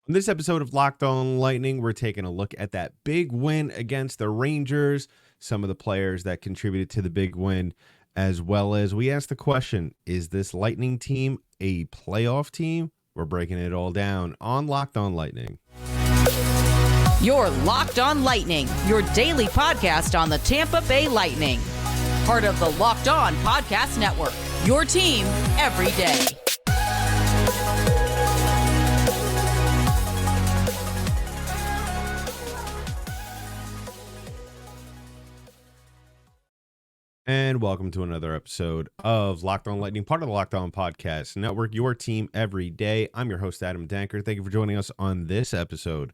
On this episode of Locked On Lightning, we're taking a look at that big win against the Rangers, some of the players that contributed to the big win, as well as we ask the question, is this Lightning team a playoff team? We're breaking it all down on Locked On Lightning. You're Locked On Lightning, your daily podcast on the Tampa Bay Lightning. Part of the Locked On Podcast Network, your team every day. And welcome to another episode of Locked On Lightning, part of the Locked On Podcast Network, your team every day. I'm your host, Adam Danker. Thank you for joining us on this episode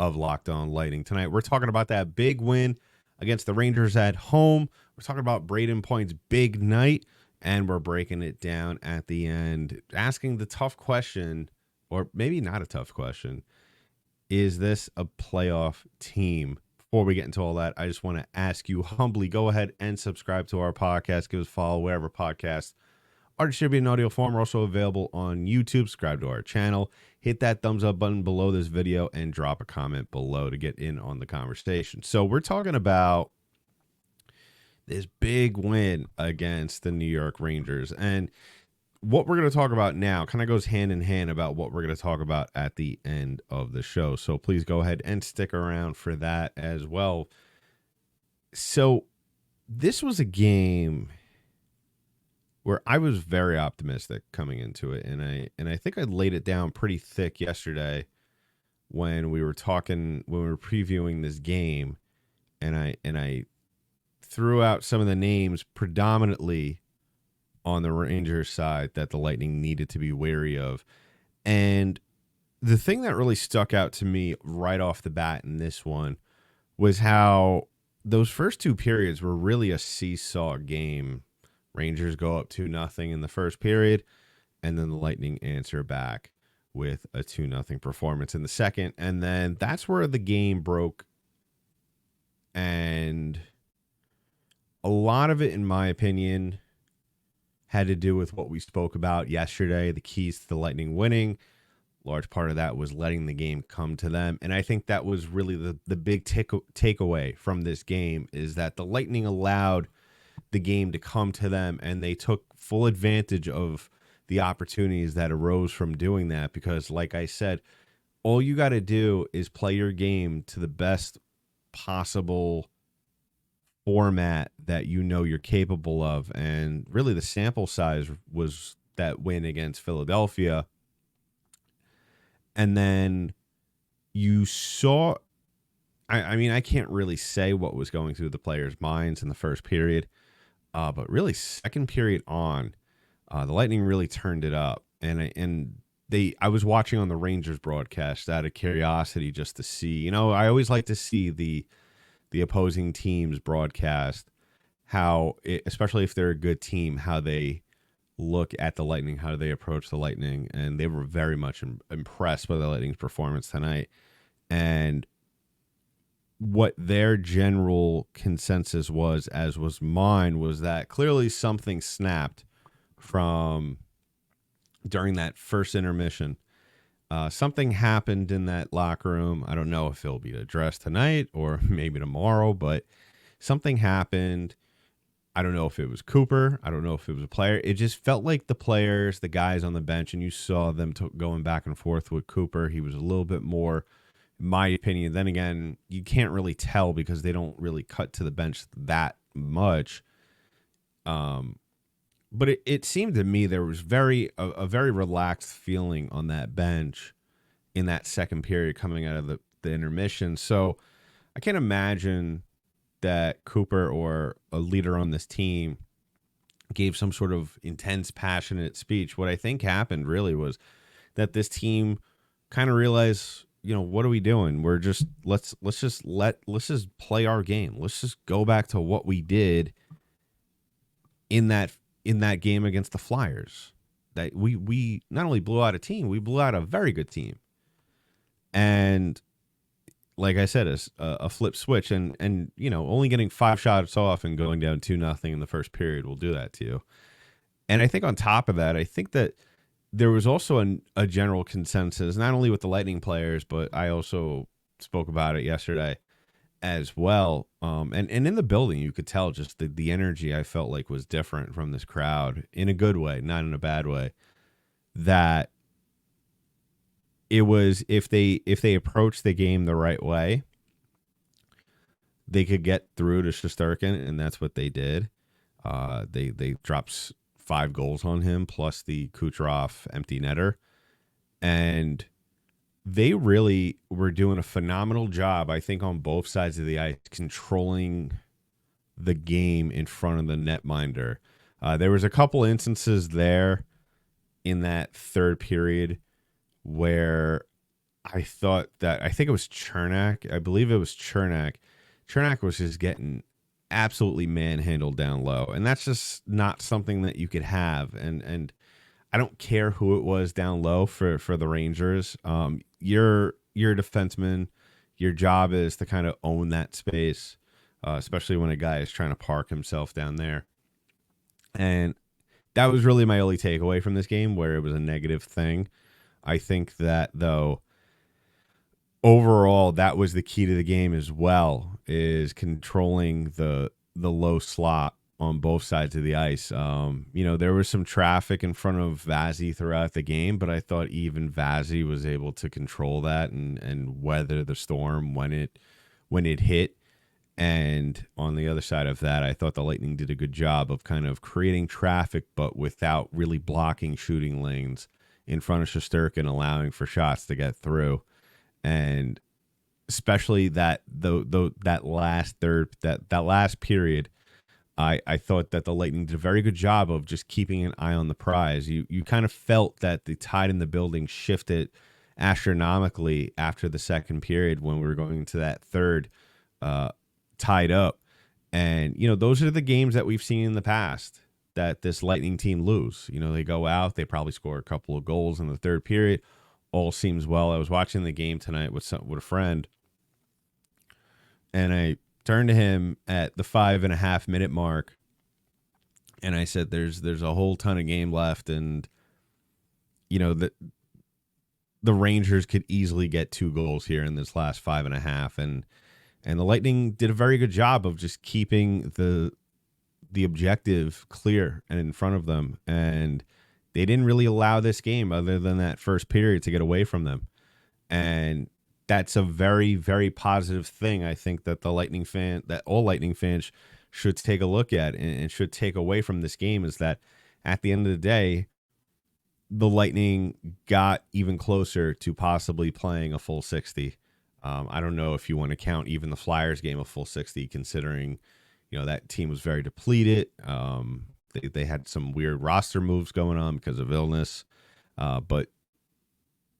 of Locked On Lightning. Tonight, we're talking about that big win against the Rangers at home. We're talking about Braydon Point's big night, and we're breaking it down at the end, asking the tough question, or maybe not a tough question, is this a playoff team? Before we get into all that, I just want to ask you humbly, go ahead and subscribe to our podcast. Give us a follow wherever podcasts are distributed in audio form. We're also available on YouTube. Subscribe to our channel. Hit that thumbs up button below this video and drop a comment below to get in on the conversation. So we're talking about this big win against the New York Rangers. And what we're going to talk about now kind of goes hand in hand about what we're going to talk about at the end of the show. So please go ahead and stick around for that as well. So this was a game where I was very optimistic coming into it. And I think I laid it down pretty thick yesterday when we were previewing this game. And I threw out some of the names predominantly on the Rangers side that the Lightning needed to be wary of. And the thing that really stuck out to me right off the bat in this one was how those first two periods were really a seesaw game. Rangers go up 2-0 in the first period, and then the Lightning answer back with a 2-0 performance in the second. And then that's where the game broke. And a lot of it, in my opinion, had to do with what we spoke about yesterday, the keys to the Lightning winning. Large part of that was letting the game come to them. And I think that was really the big takeaway from this game, is that the Lightning allowed the game to come to them, and they took full advantage of the opportunities that arose from doing that. Because like I said, all you got to do is play your game to the best possible format that you know you're capable of. And really the sample size was that win against Philadelphia. And then you saw, I mean, I can't really say what was going through the players' minds in the first period, but really second period on, the Lightning really turned it up. And I was watching on the Rangers broadcast out of curiosity just to see, I always like to see the opposing team's broadcast, how, especially if they're a good team, how they look at the Lightning, how they approach the Lightning. And they were very much impressed by the Lightning's performance tonight. And what their general consensus was, as was mine, was that clearly something snapped from during that first intermission. Something happened in that locker room. I don't know if it'll be addressed tonight or maybe tomorrow, but something happened. I don't know if it was Cooper. I don't know if it was a player. It just felt like the players, the guys on the bench, and you saw them going back and forth with Cooper. He was a little bit more, in my opinion. Then again, you can't really tell because they don't really cut to the bench that much. But it seemed to me there was a very relaxed feeling on that bench in that second period coming out of the intermission. So I can't imagine that Cooper or a leader on this team gave some sort of intense, passionate speech. What I think happened really was that this team kind of realized, what are we doing? We're just let's just play our game. Let's just go back to what we did in that game against the Flyers. That we not only blew out a team, we blew out a very good team. And like I said, a flip switch, and only getting 5 shots off and going down 2-0 in the first period will do that to you. And I think on top of that, I think that there was also a general consensus, not only with the Lightning players, but I also spoke about it yesterday as well. And in the building, you could tell just the energy I felt like was different from this crowd in a good way, not in a bad way. That it was, if they approached the game the right way, they could get through to Shesterkin, and that's what they did. They dropped 5 goals on him, plus the Kucherov empty netter. And they really were doing a phenomenal job, I think, on both sides of the ice, controlling the game in front of the netminder. There was a couple instances there in that third period where I think it was Chernak. I believe it was Chernak. Chernak was just getting absolutely manhandled down low, and that's just not something that you could have. And I don't care who it was down low for the Rangers. You're a defenseman. Your job is to kind of own that space, especially when a guy is trying to park himself down there. And that was really my only takeaway from this game, where it was a negative thing. I think that, though, overall, that was the key to the game as well, is controlling the low slot on both sides of the ice. There was some traffic in front of Vazzy throughout the game, but I thought even Vazzy was able to control that and weather the storm when it hit. And on the other side of that, I thought the Lightning did a good job of kind of creating traffic, but without really blocking shooting lanes in front of Shesterkin, allowing for shots to get through. And especially that last period, I thought that the Lightning did a very good job of just keeping an eye on the prize. You kind of felt that the tide in the building shifted astronomically after the second period, when we were going into that third tied up. And, those are the games that we've seen in the past that this Lightning team lose. They go out, they probably score a couple of goals in the third period. All seems well. I was watching the game tonight with a friend, and I turned to him at the 5.5 minute mark, and I said, "There's a whole ton of game left, and the Rangers could easily get 2 goals here in this last 5.5." And the Lightning did a very good job of just keeping the objective clear and in front of them, and they didn't really allow this game, other than that first period, to get away from them. And that's a very, very positive thing. I think that all Lightning fans should take a look at and should take away from this game, is that at the end of the day, the Lightning got even closer to possibly playing a full 60. I don't know if you want to count even the Flyers game a full 60, considering, that team was very depleted. They had some weird roster moves going on because of illness. But,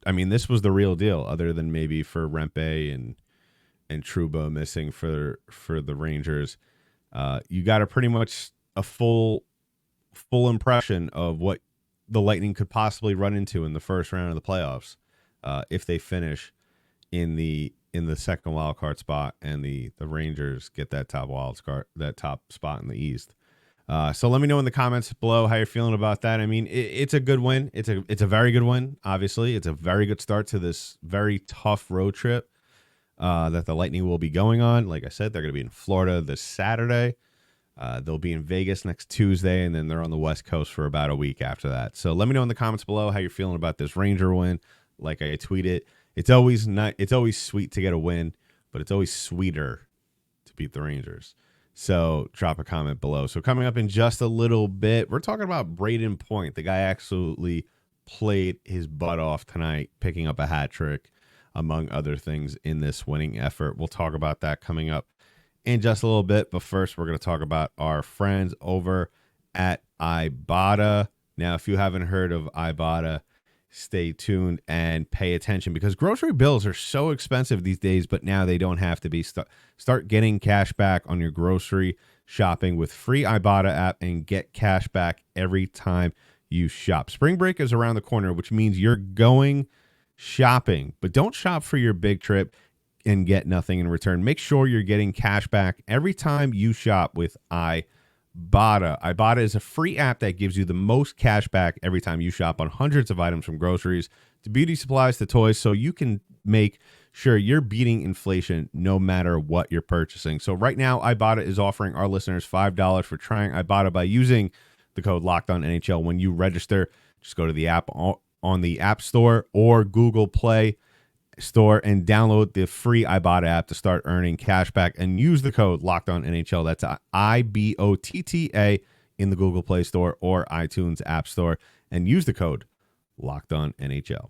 I mean, this was the real deal, other than maybe for Rempe and Trouba missing for the Rangers. You got pretty much a full impression of what the Lightning could possibly run into in the first round of the playoffs, if they finish in the second wild card spot, and the Rangers get that top spot in the East. So let me know in the comments below how you're feeling about that. I mean, it's a good win. It's a very good win. Obviously, it's a very good start to this very tough road trip that the Lightning will be going on. Like I said, they're going to be in Florida this Saturday. They'll be in Vegas next Tuesday, and then they're on the West Coast for about a week after that. So let me know in the comments below how you're feeling about this Ranger win. Like I tweeted, it's always sweet to get a win, but it's always sweeter to beat the Rangers. So drop a comment below. So coming up in just a little bit, we're talking about Braydon Point. The guy absolutely played his butt off tonight, picking up a hat trick, among other things, in this winning effort. We'll talk about that coming up in just a little bit. But first, we're going to talk about our friends over at Ibotta. Now, if you haven't heard of Ibotta, stay tuned and pay attention, because grocery bills are so expensive these days, but now they don't have to be. Start getting cash back on your grocery shopping with free Ibotta app, and get cash back every time you shop. Spring break is around the corner, which means you're going shopping, but don't shop for your big trip and get nothing in return. Make sure you're getting cash back every time you shop with Ibotta. Ibotta. Ibotta is a free app that gives you the most cash back every time you shop on hundreds of items from groceries to beauty supplies to toys, so you can make sure you're beating inflation no matter what you're purchasing. So right now, Ibotta is offering our listeners $5 for trying Ibotta by using the code LOCKEDONNHL when you register. Just go to the app on the App Store or Google Play Store and download the free Ibotta app to start earning cash back and use the code LOCKEDONNHL. That's IBOTTA in the Google Play Store or iTunes App Store and use the code LOCKEDONNHL.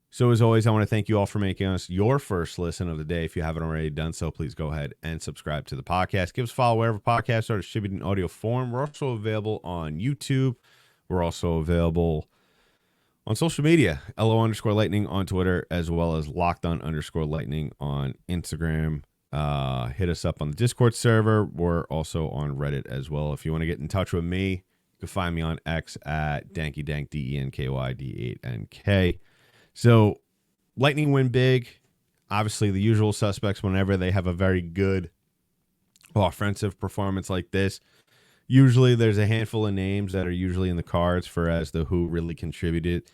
So as always, I want to thank you all for making us your first listen of the day. If you haven't already done so, please go ahead and subscribe to the podcast. Give us a follow wherever podcasts are distributed in audio form. We're also available on YouTube. We're also available on social media, LO_Lightning on Twitter, as well as LockedOn_Lightning on Instagram. Hit us up on the Discord server. We're also on Reddit as well. If you want to get in touch with me, you can find me on X at DankyDank, DENKYD8NK. So, Lightning win big. Obviously, the usual suspects whenever they have a very good offensive performance like this. Usually there's a handful of names that are usually in the cards for as to who really contributed.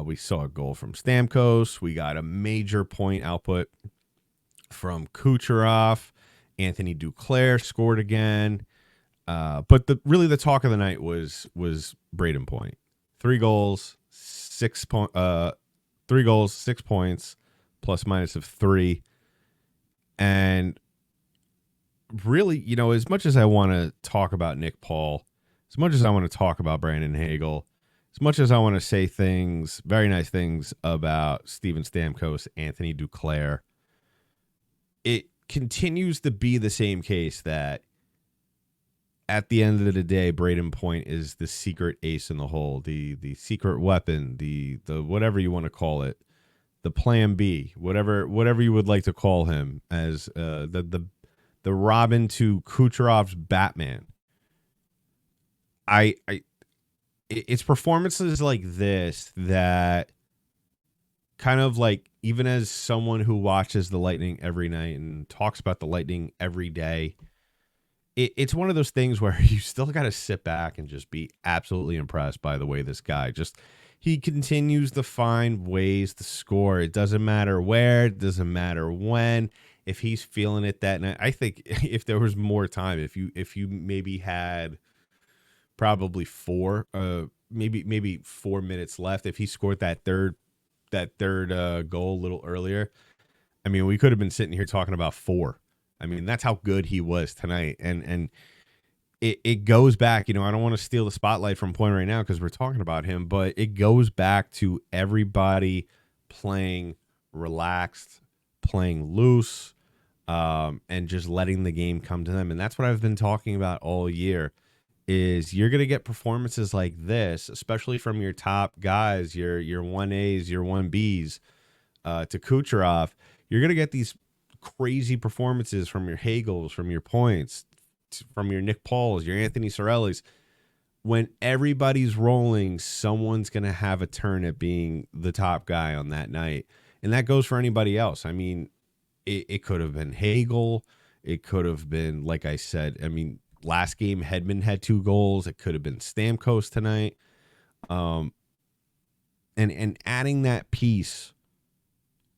We saw a goal from Stamkos. We got a major point output from Kucherov. Anthony Duclair scored again. But the talk of the night was Braydon Point. 3 goals, 6 points, plus minus of 3. And really, as much as I want to talk about Nick Paul, as much as I want to talk about Brandon Hagel, as much as I want to say things, very nice things about Steven Stamkos, Anthony Duclair, it continues to be the same case that at the end of the day, Braydon Point is the secret ace in the hole, the secret weapon, the whatever you want to call it, the plan B, whatever you would like to call him, as the Robin to Kucherov's Batman. It's performances like this that kind of like, even as someone who watches the Lightning every night and talks about the Lightning every day, it's one of those things where you still got to sit back and just be absolutely impressed by the way this guy he continues to find ways to score. It doesn't matter where, it doesn't matter when. If he's feeling it that night, I think if there was more time, if you maybe had probably 4 minutes left, if he scored that third goal a little earlier, I mean, we could have been sitting here talking about 4. I mean, that's how good he was tonight. And it goes back, I don't want to steal the spotlight from Point right now because we're talking about him, but it goes back to everybody playing relaxed, playing loose, and just letting the game come to them. And that's what I've been talking about all year, is you're going to get performances like this, especially from your top guys, your 1As, your 1Bs, to Kucherov. You're going to get these crazy performances from your Hagels, from your Points, from your Nick Pauls, your Anthony Cirellis. When everybody's rolling, someone's going to have a turn at being the top guy on that night. And that goes for anybody else. I mean, it could have been Hagel. It could have been, like I said, last game, Hedman had 2 goals. It could have been Stamkos tonight. And adding that piece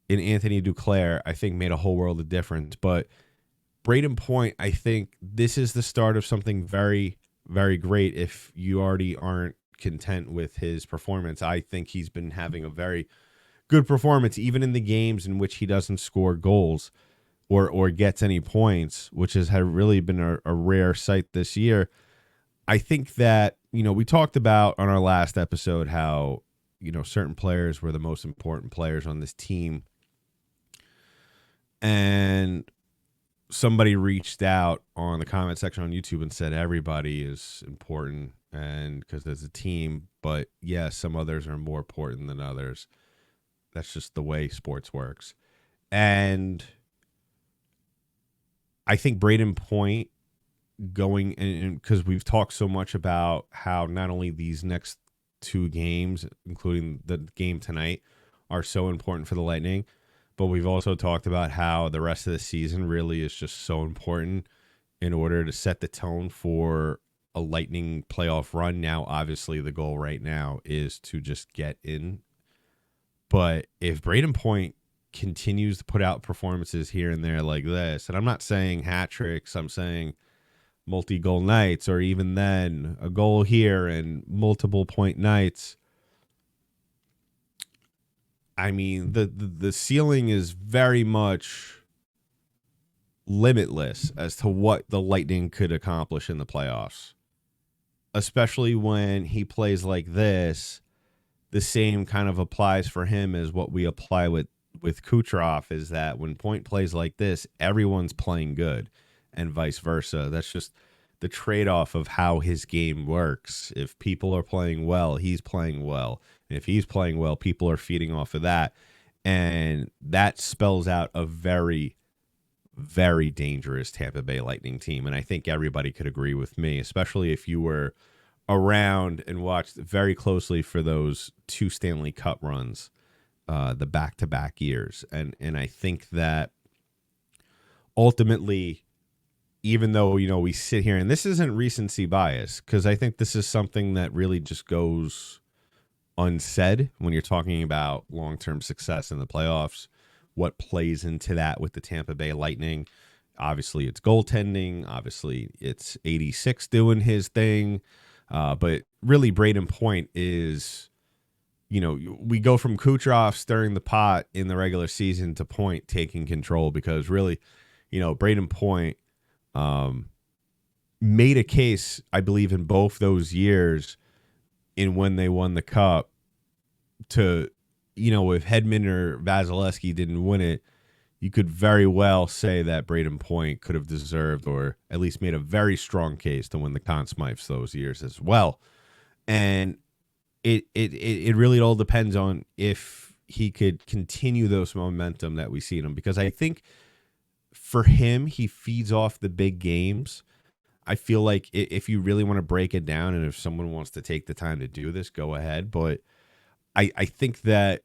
in Anthony Duclair, I think, made a whole world of difference. But Braydon Point, I think this is the start of something very, very great. If you already aren't content with his performance, I think he's been having a very good performance, even in the games in which he doesn't score goals or gets any points, which has really been a rare sight this year. I think that, we talked about on our last episode how, certain players were the most important players on this team. And somebody reached out on the comment section on YouTube and said everybody is important, and because there's a team, but yes, some others are more important than others. That's just the way sports works. And I think Braydon Point going, and because we've talked so much about how not only these next 2 games, including the game tonight, are so important for the Lightning, but we've also talked about how the rest of the season really is just so important. in order to set the tone for a Lightning playoff run. Now, obviously, the goal right now is to just get in. But if Braydon Point continues to put out performances here and there like this, and I'm not saying hat tricks, I'm saying multi-goal nights, or even then a goal here and multiple point nights. I mean, the ceiling is very much limitless as to what the Lightning could accomplish in the playoffs, especially when he plays like this. The same kind of applies for him as what we apply with Kucherov, is that when Point plays like this, everyone's playing good, and vice versa. That's just the trade-off of how his game works. If people are playing well, he's playing well. And if he's playing well, people are feeding off of that. And that spells out a very, very dangerous Tampa Bay Lightning team. And I think everybody could agree with me, especially if you were around and watched very closely for those 2 Stanley Cup runs, the back-to-back years. And I think that ultimately, even though, we sit here, and this isn't recency bias, because I think this is something that really just goes unsaid when you're talking about long-term success in the playoffs, what plays into that with the Tampa Bay Lightning. Obviously, it's goaltending. Obviously, it's 86 doing his thing. But really, Braydon Point is, we go from Kucherov stirring the pot in the regular season to Point taking control, because really, Braydon Point made a case, I believe, in both those years in when they won the Cup to, if Hedman or Vasilevsky didn't win it, you could very well say that Braydon Point could have deserved, or at least made a very strong case to win the Conn Smythes those years as well. And it really all depends on if he could continue those momentum that we see in him, because I think for him, he feeds off the big games. I feel like if you really want to break it down, and if someone wants to take the time to do this, go ahead. But I think that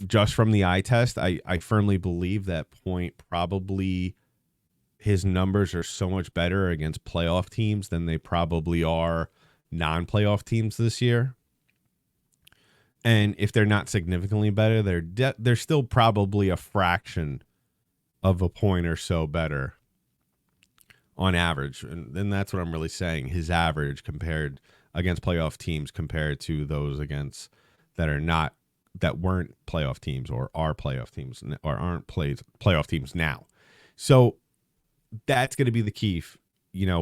just from the eye test, I firmly believe that Point probably, his numbers are so much better against playoff teams than they probably are non-playoff teams this year. And if they're not significantly better, they're still probably a fraction of a point or so better on average. And that's what I'm really saying. His average compared against playoff teams compared to those against that weren't playoff teams, or are playoff teams, or aren't playoff teams now. So that's going to be the key,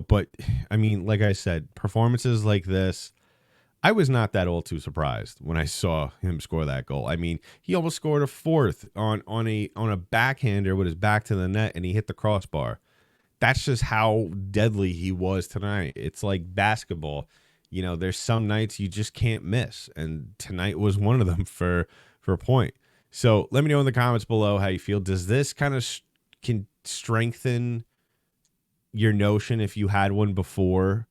but I mean, like I said, performances like this, I was not that all too surprised when I saw him score that goal. I mean, he almost scored a fourth on a backhander with his back to the net, and he hit the crossbar. That's just how deadly he was tonight. It's like basketball. There's some nights you just can't miss, and tonight was one of them for Point. So let me know in the comments below how you feel. Does this kind of can strengthen your notion, if you had one before,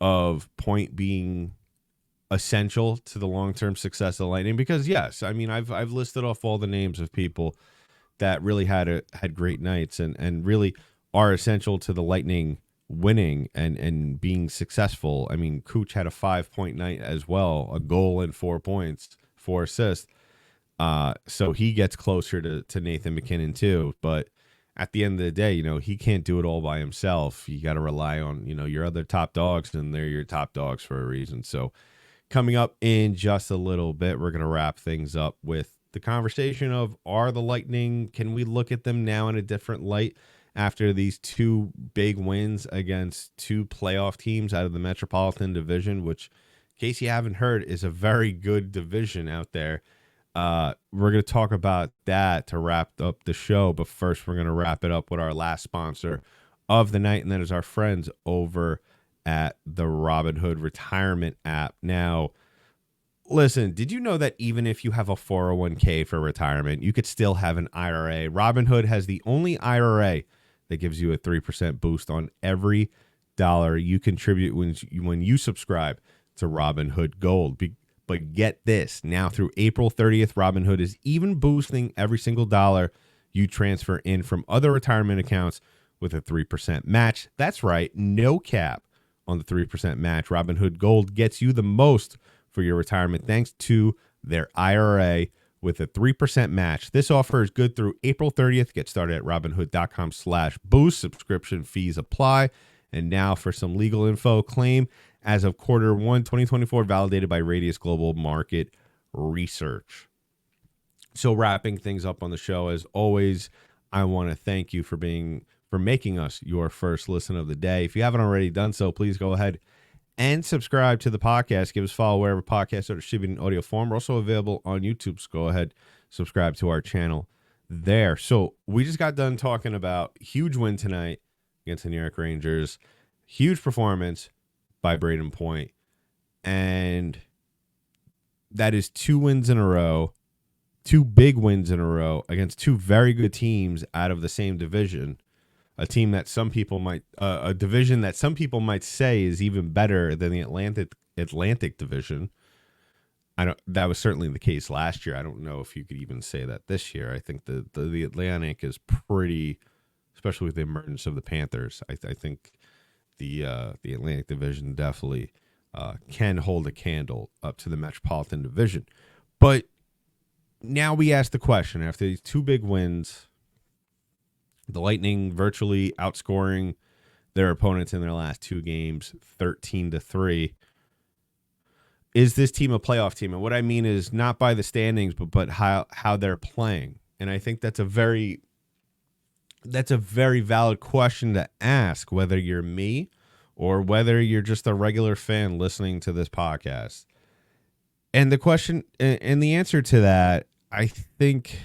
of Point being essential to the long-term success of the Lightning? Because yes, I mean, I've listed off all the names of people that really had great nights and really are essential to the Lightning winning and being successful. I mean, Kuch had a 5-point night as well, a goal and 4 points, 4 assists. So he gets closer to Nathan Mackinnon too. But at the end of the day, he can't do it all by himself. You got to rely on, your other top dogs, and they're your top dogs for a reason. So coming up in just a little bit, we're going to wrap things up with the conversation of, are the Lightning, can we look at them now in a different light after these 2 big wins against 2 playoff teams out of the Metropolitan Division, which, in case you haven't heard, is a very good division out there. We're going to talk about that to wrap up the show, but first we're going to wrap it up with our last sponsor of the night, and that is our friends over at the Robinhood Retirement app. Now, listen, did you know that even if you have a 401k for retirement, you could still have an IRA? Robinhood has the only IRA that gives you a 3% boost on every dollar you contribute when you subscribe to Robinhood Gold. But get this, now through April 30th, Robinhood is even boosting every single dollar you transfer in from other retirement accounts with a 3% match. That's right, no cap on the 3% match. Robinhood Gold gets you the most for your retirement thanks to their IRA with a 3% match. This offer is good through April 30th. Get started at robinhood.com/boost. Subscription fees apply. And now for some legal info. Claim as of Q1 2024, validated by Radius Global Market Research. So wrapping things up on the show, as always, I want to thank you for making us your first listen of the day. If you haven't already done so, please go ahead and subscribe to the podcast. Give us a follow wherever podcasts are distributed in audio form. We're also available on YouTube, so go ahead, subscribe to our channel there. So we just got done talking about huge win tonight against the New York Rangers. Huge performance by Braydon Point. And that is 2 wins in a row, 2 big wins in a row against 2 very good teams out of the same division. A team that some people might, a division that some people might say is even better than the Atlantic division. That was certainly the case last year. I don't know if you could even say that this year. I think the Atlantic is pretty, especially with the emergence of the Panthers. I think the Atlantic division definitely can hold a candle up to the Metropolitan division. But now we ask the question, after these 2 big wins, the Lightning virtually outscoring their opponents in their last 2 games, 13-3. Is this team a playoff team? And what I mean is not by the standings, but how they're playing. And I think that's a very valid question to ask, whether you're me or whether you're just a regular fan listening to this podcast. And the question and the answer to that, I think,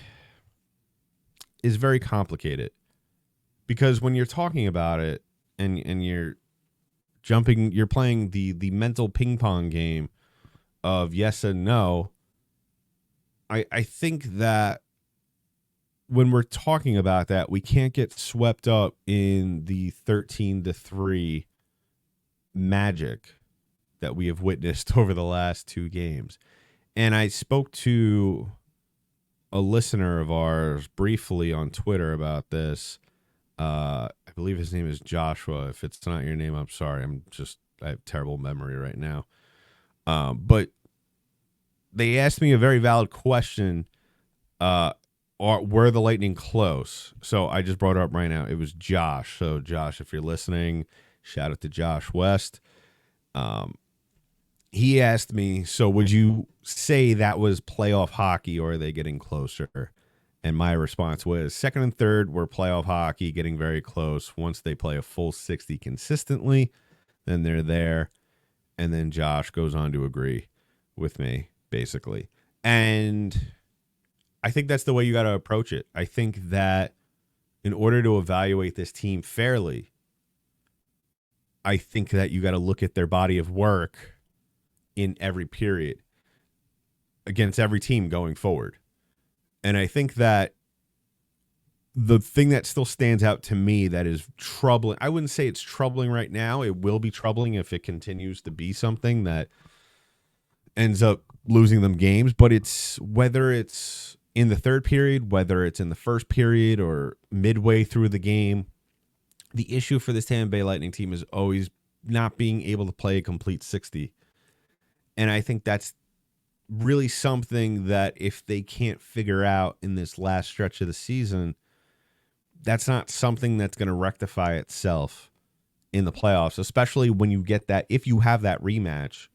is very complicated. Because when you're talking about it and you're playing the mental ping pong game of yes and no, I think that when we're talking about that, we can't get swept up in the 13-3 magic that we have witnessed over the last 2 games. And I spoke to a listener of ours briefly on Twitter about this. I believe his name is Joshua. If it's not your name, I'm sorry. I have terrible memory right now. But they asked me a very valid question. Were the Lightning close? So I just brought it up right now. It was Josh. So Josh, if you're listening, shout out to Josh West. He asked me, so would you say that was playoff hockey, or are they getting closer? And my response was second and third were playoff hockey, getting very close. Once they play a full 60 consistently, then they're there. And then Josh goes on to agree with me, basically. And I think that's the way you got to approach it. I think that in order to evaluate this team fairly, I think that you got to look at their body of work in every period against every team going forward. And I think that the thing that still stands out to me that is troubling, I wouldn't say it's troubling right now. It will be troubling if it continues to be something that ends up losing them games. But it's whether it's in the third period, whether it's in the first period or midway through the game, the issue for this Tampa Bay Lightning team is always not being able to play a complete 60. And I think that's really something that if they can't figure out in this last stretch of the season, that's not something that's going to rectify itself in the playoffs, especially when you get that, if you have that rematch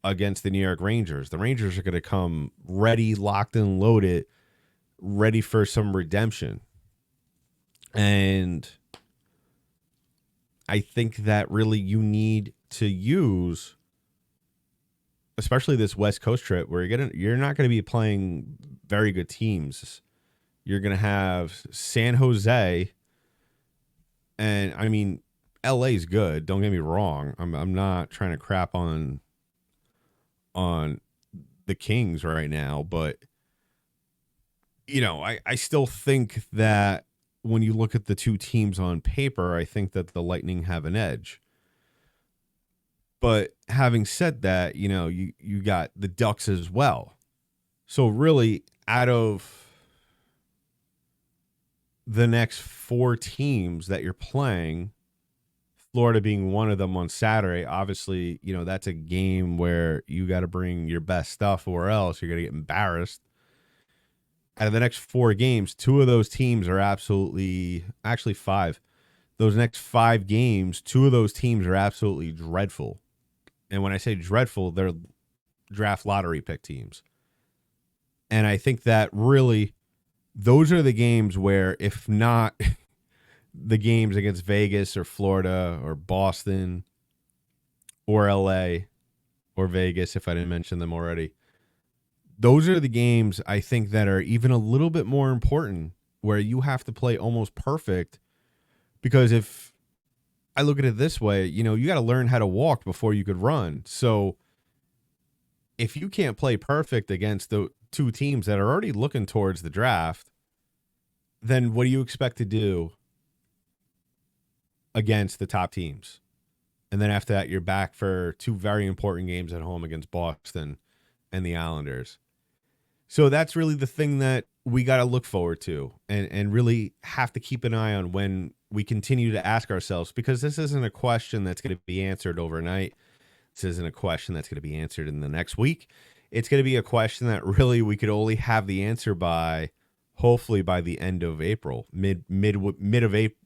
against the New York Rangers. The Rangers are going to come ready, locked and loaded, ready for some redemption. And I think that really you need to use, especially this West Coast trip, where you're not going to be playing very good teams. You're going to have San Jose, and I mean, LA's good. Don't get me wrong. I'm not trying to crap on the Kings right now, but you know, I still think that when you look at the two teams on paper, I think that the Lightning have an edge. But having said that, you know, you got the Ducks as well. So really, out of the next 4 teams that you're playing, Florida being one of them on Saturday, obviously, that's a game where you got to bring your best stuff or else you're going to get embarrassed. Out of the next 4 games, 2 of those teams are actually 5. Those next 5 games, 2 of those teams are absolutely dreadful. And when I say dreadful, they're draft lottery pick teams. And I think that really those are the games where, if not the games against Vegas or Florida or Boston or LA or Vegas, if I didn't mention them already, those are the games I think that are even a little bit more important, where you have to play almost perfect. Because if I look at it this way, you got to learn how to walk before you could run. So if you can't play perfect against the 2 teams that are already looking towards the draft, then what do you expect to do against the top teams? And then after that, you're back for 2 very important games at home against Boston and the Islanders. So that's really the thing that we got to look forward to and really have to keep an eye on when we continue to ask ourselves, because this isn't a question that's going to be answered overnight. This isn't a question that's going to be answered in the next week. It's going to be a question that really we could only have the answer by, hopefully by the end of April, mid-April.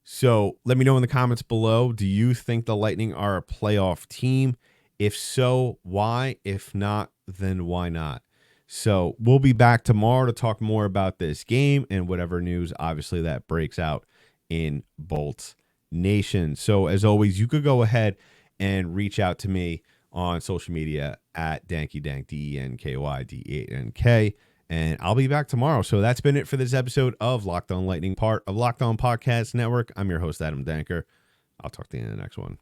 So let me know in the comments below. Do you think the Lightning are a playoff team? If so, why? If not, then why not? So we'll be back tomorrow to talk more about this game and whatever news, obviously, that breaks out in Bolts Nation. So as always, you could go ahead and reach out to me on social media at DankyDank, DENKYD8NK, and I'll be back tomorrow. So that's been it for this episode of Locked On Lightning, part of Locked On Podcast Network. I'm your host, Adam Danker. I'll talk to you in the next one.